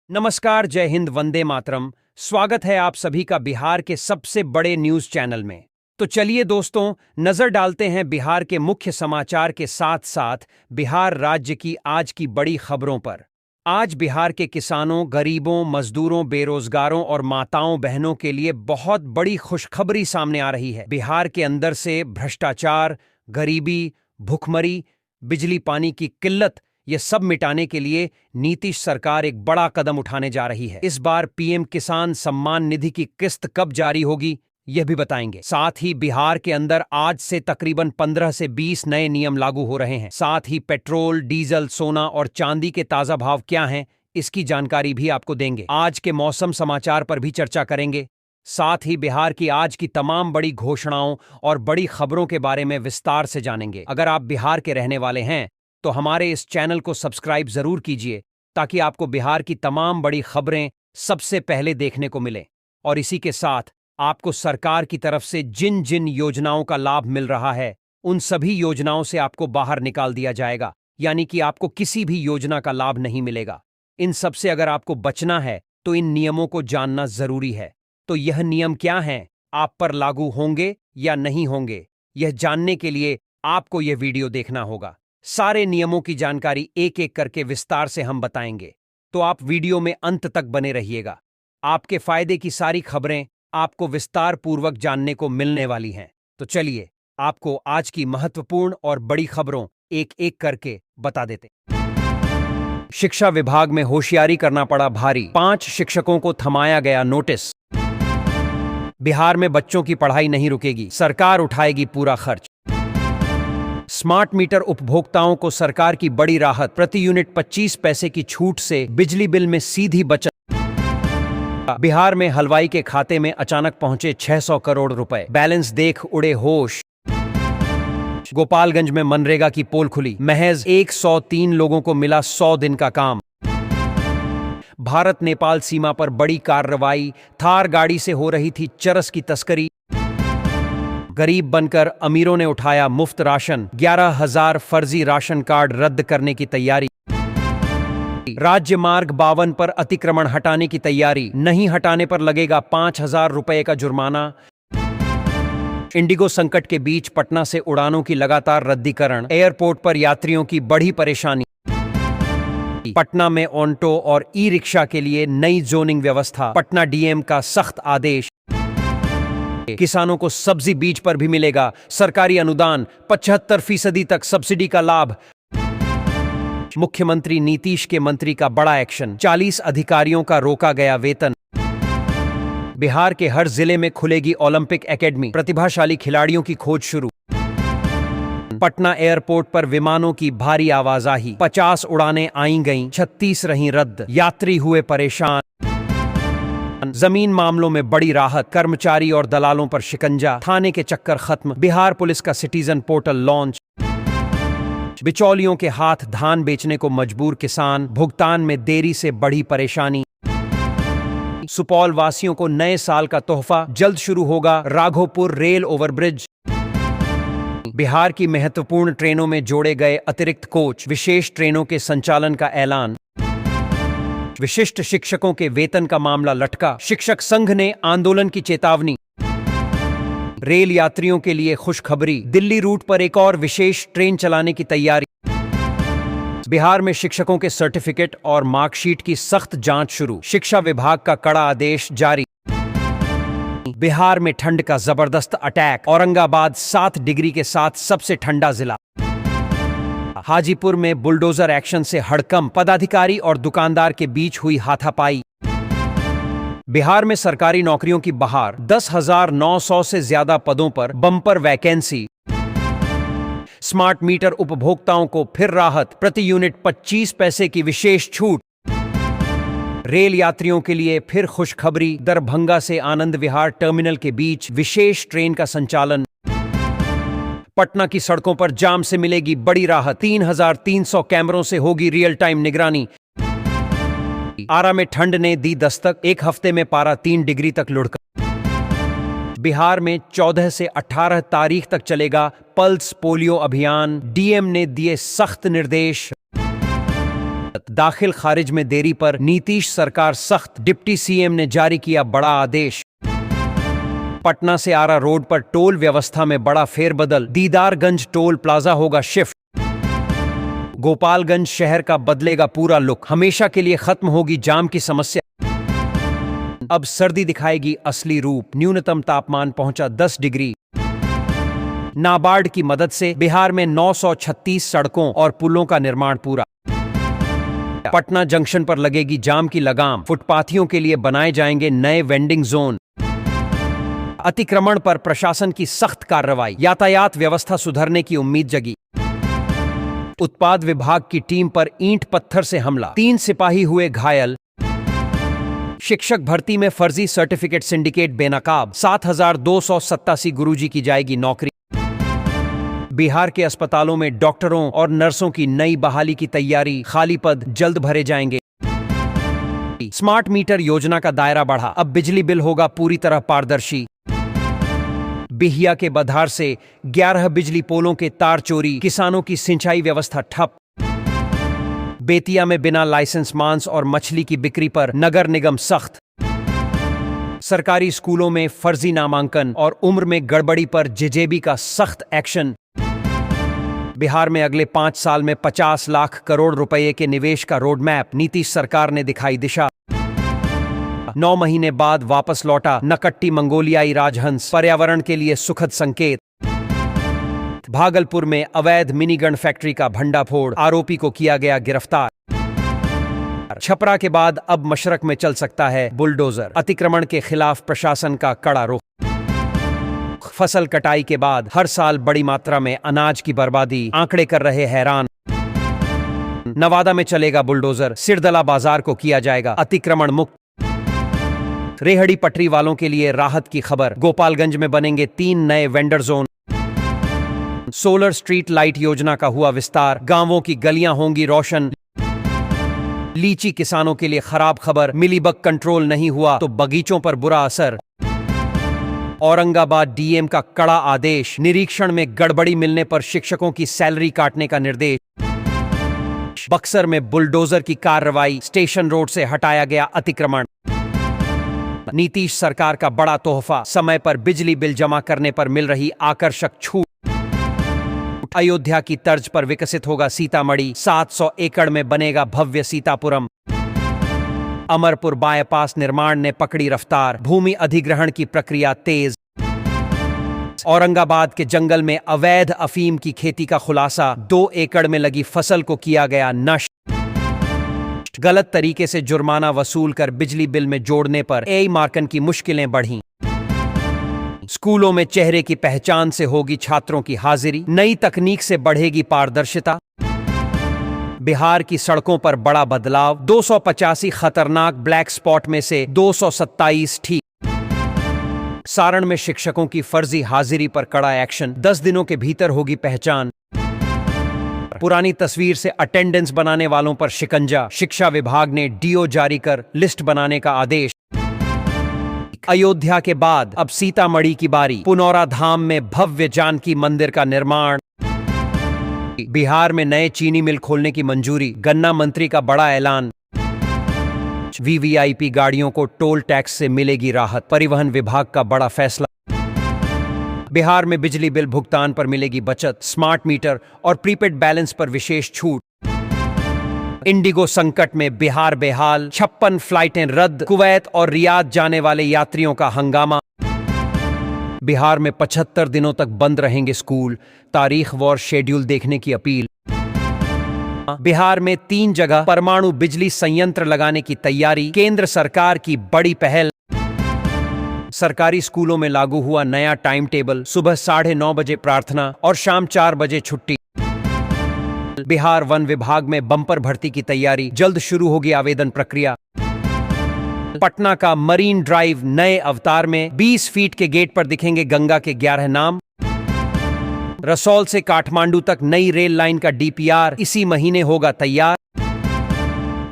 नमस्कार, जय हिंद, वंदे मातरम। स्वागत है आप सभी का बिहार के सबसे बड़े न्यूज चैनल में। तो चलिए दोस्तों, नजर डालते हैं बिहार के मुख्य समाचार के साथ साथ बिहार राज्य की आज की बड़ी खबरों पर। आज बिहार के किसानों, गरीबों, मजदूरों, बेरोजगारों और माताओं बहनों के लिए बहुत बड़ी खुशखबरी सामने आ रही है। बिहार के अंदर से भ्रष्टाचार, गरीबी, भुखमरी, बिजली पानी की किल्लत, ये सब मिटाने के लिए नीतीश सरकार एक बड़ा कदम उठाने जा रही है। इस बार पीएम किसान सम्मान निधि की किस्त कब जारी होगी, यह भी बताएंगे। साथ ही बिहार के अंदर आज से तकरीबन 15 से 20 नए नियम लागू हो रहे हैं। साथ ही पेट्रोल, डीजल, सोना और चांदी के ताजा भाव क्या हैं, इसकी जानकारी भी आपको देंगे। आज के मौसम समाचार पर भी चर्चा करेंगे। साथ ही बिहार की आज की तमाम बड़ी घोषणाओं और बड़ी खबरों के बारे में विस्तार से जानेंगे। अगर आप बिहार के रहने वाले हैं तो हमारे इस चैनल को सब्सक्राइब जरूर कीजिए, ताकि आपको बिहार की तमाम बड़ी खबरें सबसे पहले देखने को मिले। और इसी के साथ आपको सरकार की तरफ से जिन जिन योजनाओं का लाभ मिल रहा है, उन सभी योजनाओं से आपको बाहर निकाल दिया जाएगा, यानी कि आपको किसी भी योजना का लाभ नहीं मिलेगा। इन सब से अगर आपको बचना है तो इन नियमों को जानना जरूरी है। तो यह नियम क्या हैं, आप पर लागू होंगे या नहीं होंगे, यह जानने के लिए आपको यह वीडियो देखना होगा। सारे नियमों की जानकारी एक एक करके विस्तार से हम बताएंगे, तो आप वीडियो में अंत तक बने रहिएगा। आपके फायदे की सारी खबरें आपको विस्तार पूर्वक जानने को मिलने वाली हैं। तो चलिए आपको आज की महत्वपूर्ण और बड़ी खबरों एक एक करके बता देते। शिक्षा विभाग में होशियारी करना पड़ा भारी, 5 शिक्षकों को थमाया गया नोटिस। बिहार में बच्चों की पढ़ाई नहीं रुकेगी, सरकार उठाएगी पूरा खर्च। स्मार्ट मीटर उपभोक्ताओं को सरकार की बड़ी राहत, प्रति यूनिट 25 पैसे की छूट से बिजली बिल में सीधी बचत। बिहार में हलवाई के खाते में अचानक पहुंचे 600 करोड़ रुपए, बैलेंस देख उड़े होश। गोपालगंज में मनरेगा की पोल खुली, महज 103 लोगों को मिला 100 दिन का काम। भारत नेपाल सीमा पर बड़ी कार्रवाई, थार गाड़ी से हो रही थी चरस की तस्करी। गरीब बनकर अमीरों ने उठाया मुफ्त राशन, 11,000 फर्जी राशन कार्ड रद्द करने की तैयारी। राज्य मार्ग 52 पर अतिक्रमण हटाने की तैयारी, नहीं हटाने पर लगेगा 5,000 रुपए का जुर्माना। इंडिगो संकट के बीच पटना से उड़ानों की लगातार रद्दीकरण, एयरपोर्ट पर यात्रियों की बढ़ी परेशानी। पटना में ऑन्टो और ई रिक्शा के लिए नई जोनिंग व्यवस्था, पटना डीएम का सख्त आदेश। किसानों को सब्जी बीज पर भी मिलेगा सरकारी अनुदान, 75% तक सब्सिडी का लाभ। मुख्यमंत्री नीतीश के मंत्री का बड़ा एक्शन, 40 अधिकारियों का रोका गया वेतन। बिहार के हर जिले में खुलेगी ओलंपिक एकेडमी, प्रतिभाशाली खिलाड़ियों की खोज शुरू। पटना एयरपोर्ट पर विमानों की भारी आवाजाही, 50 उड़ानें आई गईं, 36 रहीं रद्द, यात्री हुए परेशान। जमीन मामलों में बड़ी राहत, कर्मचारी और दलालों पर शिकंजा, थाने के चक्कर खत्म। बिहार पुलिस का सिटीजन पोर्टल लॉन्च। बिचौलियों के हाथ धान बेचने को मजबूर किसान, भुगतान में देरी से बढ़ी परेशानी। सुपौल वासियों को नए साल का तोहफा, जल्द शुरू होगा राघोपुर रेल ओवरब्रिज। बिहार की महत्वपूर्ण ट्रेनों में जोड़े गए अतिरिक्त कोच, विशेष ट्रेनों के संचालन का ऐलान। विशिष्ट शिक्षकों के वेतन का मामला लटका, शिक्षक संघ ने आंदोलन की चेतावनी। रेल यात्रियों के लिए खुशखबरी, दिल्ली रूट पर एक और विशेष ट्रेन चलाने की तैयारी। बिहार में शिक्षकों के सर्टिफिकेट और मार्कशीट की सख्त जांच शुरू, शिक्षा विभाग का कड़ा आदेश जारी। बिहार में ठंड का जबरदस्त अटैक, औरंगाबाद 7 डिग्री के साथ सबसे ठंडा जिला। हाजीपुर में बुलडोजर एक्शन से हड़कंप, पदाधिकारी और दुकानदार के बीच हुई हाथापाई। बिहार में सरकारी नौकरियों की बहार, 10,900 से ज्यादा पदों पर बम्पर वैकेंसी। स्मार्ट मीटर उपभोक्ताओं को फिर राहत, प्रति यूनिट 25 पैसे की विशेष छूट। रेल यात्रियों के लिए फिर खुशखबरी, दरभंगा से आनंद विहार टर्मिनल के बीच विशेष ट्रेन का संचालन। पटना की सड़कों पर जाम से मिलेगी बड़ी राहत, 3,300 कैमरों से होगी रियल टाइम निगरानी। आरा में ठंड ने दी दस्तक, एक हफ्ते में पारा 3 डिग्री तक लुढ़का। बिहार में 14 से 18 तारीख तक चलेगा पल्स पोलियो अभियान, डीएम ने दिए सख्त निर्देश। मुद्दत, दाखिल खारिज में देरी पर नीतीश सरकार सख्त, डिप्टी सीएम ने जारी किया बड़ा आदेश। पटना से आरा रोड पर टोल व्यवस्था में बड़ा फेरबदल, दीदारगंज टोल प्लाजा होगा शिफ्ट। गोपालगंज शहर का बदलेगा पूरा लुक, हमेशा के लिए खत्म होगी जाम की समस्या। अब सर्दी दिखाएगी असली रूप, न्यूनतम तापमान पहुंचा 10 डिग्री। नाबार्ड की मदद से बिहार में 936 सड़कों और पुलों का निर्माण पूरा। पटना जंक्शन पर लगेगी जाम की लगाम, फुटपाथियों के लिए बनाए जाएंगे नए वेंडिंग जोन। अतिक्रमण पर प्रशासन की सख्त कार्रवाई, यातायात व्यवस्था सुधरने की उम्मीद जगी। उत्पाद विभाग की टीम पर ईंट पत्थर से हमला, 3 सिपाही हुए घायल। शिक्षक भर्ती में फर्जी सर्टिफिकेट सिंडिकेट बेनकाब, 7,287 गुरुजी की जाएगी नौकरी। बिहार के अस्पतालों में डॉक्टरों और नर्सों की नई बहाली की तैयारी, खाली पद जल्द भरे जाएंगे। स्मार्ट मीटर योजना का दायरा बढ़ा, अब बिजली बिल होगा पूरी तरह पारदर्शी। बिहिया के बधार से 11 बिजली पोलों के तार चोरी, किसानों की सिंचाई व्यवस्था ठप। बेतिया में बिना लाइसेंस मांस और मछली की बिक्री पर नगर निगम सख्त। सरकारी स्कूलों में फर्जी नामांकन और उम्र में गड़बड़ी पर जेजेबी का सख्त एक्शन। बिहार में अगले 5 साल में 50 लाख करोड़ रुपए के निवेश का रोडमैप, नीतीश सरकार ने दिखाई दिशा। 9 महीने बाद वापस लौटा नकट्टी मंगोलियाई राजहंस, पर्यावरण के लिए सुखद संकेत। भागलपुर में अवैध मिनीगन फैक्ट्री का भंडाफोड़, आरोपी को किया गया गिरफ्तार। छपरा के बाद अब मशरक में चल सकता है बुलडोजर, अतिक्रमण के खिलाफ प्रशासन का कड़ा रुख। फसल कटाई के बाद हर साल बड़ी मात्रा में अनाज की बर्बादी, आंकड़े कर रहे हैरान। नवादा में चलेगा बुलडोजर, सिरदला बाजार को किया जाएगा अतिक्रमण मुक्त। रेहड़ी पटरी वालों के लिए राहत की खबर, गोपालगंज में बनेंगे 3 नए vendor zone. Solar street light योजना का हुआ विस्तार, गांवों की गलियां होंगी रोशन। लीची किसानों के लिए खराब खबर, मिलीबग कंट्रोल नहीं हुआ तो बगीचों पर बुरा असर। औरंगाबाद डीएम का कड़ा आदेश, निरीक्षण में गड़बड़ी मिलने पर शिक्षकों की सैलरी काटने का निर्देश। बक्सर में बुलडोजर की कार्रवाई, स्टेशन रोड से हटाया गया अतिक्रमण। नीतीश सरकार का बड़ा तोहफा, समय पर बिजली बिल जमा करने पर मिल रही आकर्षक छूट। अयोध्या की तर्ज पर विकसित होगा सीतामढ़ी, 700 एकड़ में बनेगा भव्य सीतापुरम। अमरपुर बाईपास निर्माण ने पकड़ी रफ्तार, भूमि अधिग्रहण की प्रक्रिया तेज। औरंगाबाद के जंगल में अवैध अफीम की खेती का खुलासा, 2 एकड़ में लगी फसल को किया गया नष्ट। गलत तरीके से जुर्माना वसूल कर बिजली बिल में जोड़ने पर ए मार्कन की मुश्किलें बढ़ीं। स्कूलों में चेहरे की पहचान से होगी छात्रों की हाजिरी, नई तकनीक से बढ़ेगी पारदर्शिता। बिहार की सड़कों पर बड़ा बदलाव, 285 खतरनाक ब्लैक स्पॉट में से 227 ठीक। सारण में शिक्षकों की फर्जी हाजिरी पर कड़ा एक्शन, 10 दिनों के भीतर होगी पहचान। पुरानी तस्वीर से अटेंडेंस बनाने वालों पर शिकंजा, शिक्षा विभाग ने डीओ जारी कर लिस्ट बनाने का आदेश। अयोध्या के बाद अब सीतामढ़ी की बारी, पुनौरा धाम में भव्य जानकी मंदिर का निर्माण। बिहार में नए चीनी मिल खोलने की मंजूरी, गन्ना मंत्री का बड़ा ऐलान। वीवीआईपी गाड़ियों को टोल टैक्स से मिलेगी राहत, परिवहन विभाग का बड़ा फैसला। बिहार में बिजली बिल भुगतान पर मिलेगी बचत, स्मार्ट मीटर और प्रीपेड बैलेंस पर विशेष छूट। इंडिगो संकट में बिहार बेहाल, 56 फ्लाइटें रद्द, कुवैत और रियाद जाने वाले यात्रियों का हंगामा। बिहार में 75 दिनों तक बंद रहेंगे स्कूल, तारीख व शेड्यूल देखने की अपील। बिहार में 3 जगह परमाणु बिजली संयंत्र लगाने की तैयारी, केंद्र सरकार की बड़ी पहल। सरकारी स्कूलों में लागू हुआ नया टाइम टेबल, सुबह 9:30 बजे प्रार्थना और शाम 4 बजे छुट्टी। बिहार वन विभाग में बम्पर भर्ती की तैयारी, जल्द शुरू होगी आवेदन प्रक्रिया। पटना का मरीन ड्राइव नए अवतार में, 20 फीट के गेट पर दिखेंगे गंगा के 11 नाम। रसौल से काठमांडू तक नई रेल लाइन का डीपीआर इसी महीने होगा तैयार।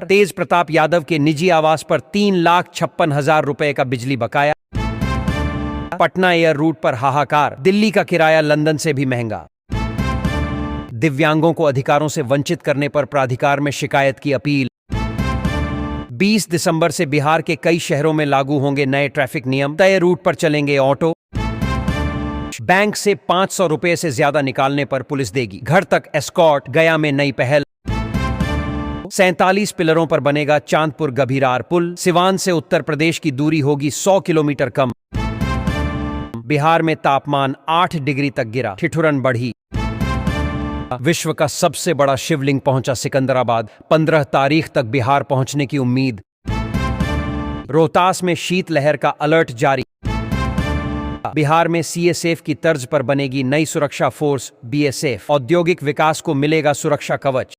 तेज प्रताप यादव के निजी आवास पर 3,56,000 रुपए का बिजली बकाया। पटना एयर रूट पर हाहाकार, दिल्ली का किराया लंदन से भी महंगा। दिव्यांगों को अधिकारों से वंचित करने पर प्राधिकार में शिकायत की अपील। 20 दिसंबर से बिहार के कई शहरों में लागू होंगे नए ट्रैफिक नियम, तय रूट पर चलेंगे ऑटो। बैंक से 500 रुपए से ज्यादा निकालने पर पुलिस देगी घर तक एस्कॉर्ट, गया में नई पहल। 47 पिलरों पर बनेगा चांदपुर गभीरार पुल, सिवान से उत्तर प्रदेश की दूरी होगी 100 किलोमीटर कम। बिहार में तापमान 8 डिग्री तक गिरा, ठिठुरन बढ़ी। विश्व का सबसे बड़ा शिवलिंग पहुंचा सिकंदराबाद, 15 तारीख तक बिहार पहुंचने की उम्मीद। रोहतास में शीतलहर का अलर्ट जारी। बिहार में सीएसएफ की तर्ज पर बनेगी नई सुरक्षा फोर्स बीएसएफ, औद्योगिक विकास को मिलेगा सुरक्षा कवच।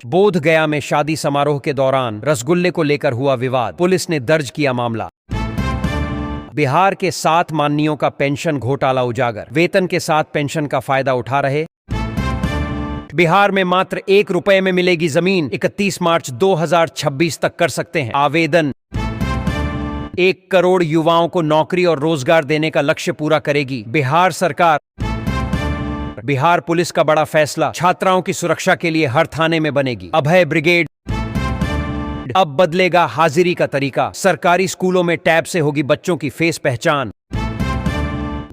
बोध गया में शादी समारोह के दौरान रसगुल्ले को लेकर हुआ विवाद, पुलिस ने दर्ज किया मामला। बिहार के 7 माननीयों का पेंशन घोटाला उजागर, वेतन के साथ पेंशन का फायदा उठा रहे। बिहार में मात्र 1 रुपए में मिलेगी जमीन, 31 मार्च 2026 तक कर सकते हैं आवेदन। 1 करोड़ युवाओं को नौकरी और रोजगार देने का लक्ष्य पूरा करेगी बिहार सरकार। बिहार पुलिस का बड़ा फैसला, छात्राओं की सुरक्षा के लिए हर थाने में बनेगी अभय ब्रिगेड। अब बदलेगा हाजिरी का तरीका, सरकारी स्कूलों में टैब से होगी बच्चों की फेस पहचान।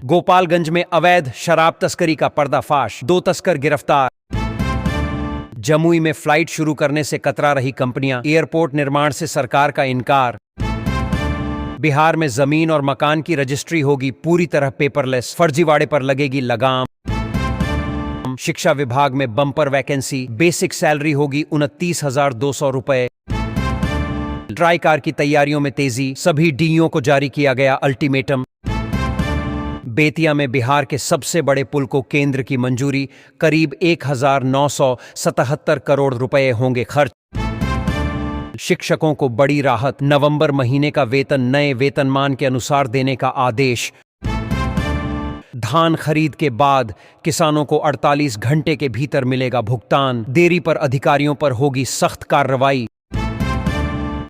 गोपालगंज में अवैध शराब तस्करी का पर्दाफाश, 2 तस्कर गिरफ्तार। जमुई में फ्लाइट शुरू करने से कतरा रही कंपनियां, एयरपोर्ट निर्माण से सरकार का इनकार। बिहार में जमीन और मकान की रजिस्ट्री होगी पूरी तरह पेपरलेस, फर्जीवाड़े पर लगेगी लगाम। शिक्षा विभाग में बम्पर वैकेंसी, बेसिक सैलरी होगी 29,200 रुपए। ट्राई कार की तैयारियों में तेजी, सभी डीईओ को जारी किया गया अल्टीमेटम। बेतिया में बिहार के सबसे बड़े पुल को केंद्र की मंजूरी, करीब 1977 करोड़ रुपए होंगे खर्च। शिक्षकों को बड़ी राहत, नवंबर महीने का वेतन नए वेतनमान के अनुसार देने का आदेश। धान खरीद के बाद किसानों को 48 घंटे के भीतर मिलेगा भुगतान, देरी पर अधिकारियों पर होगी सख्त कार्रवाई।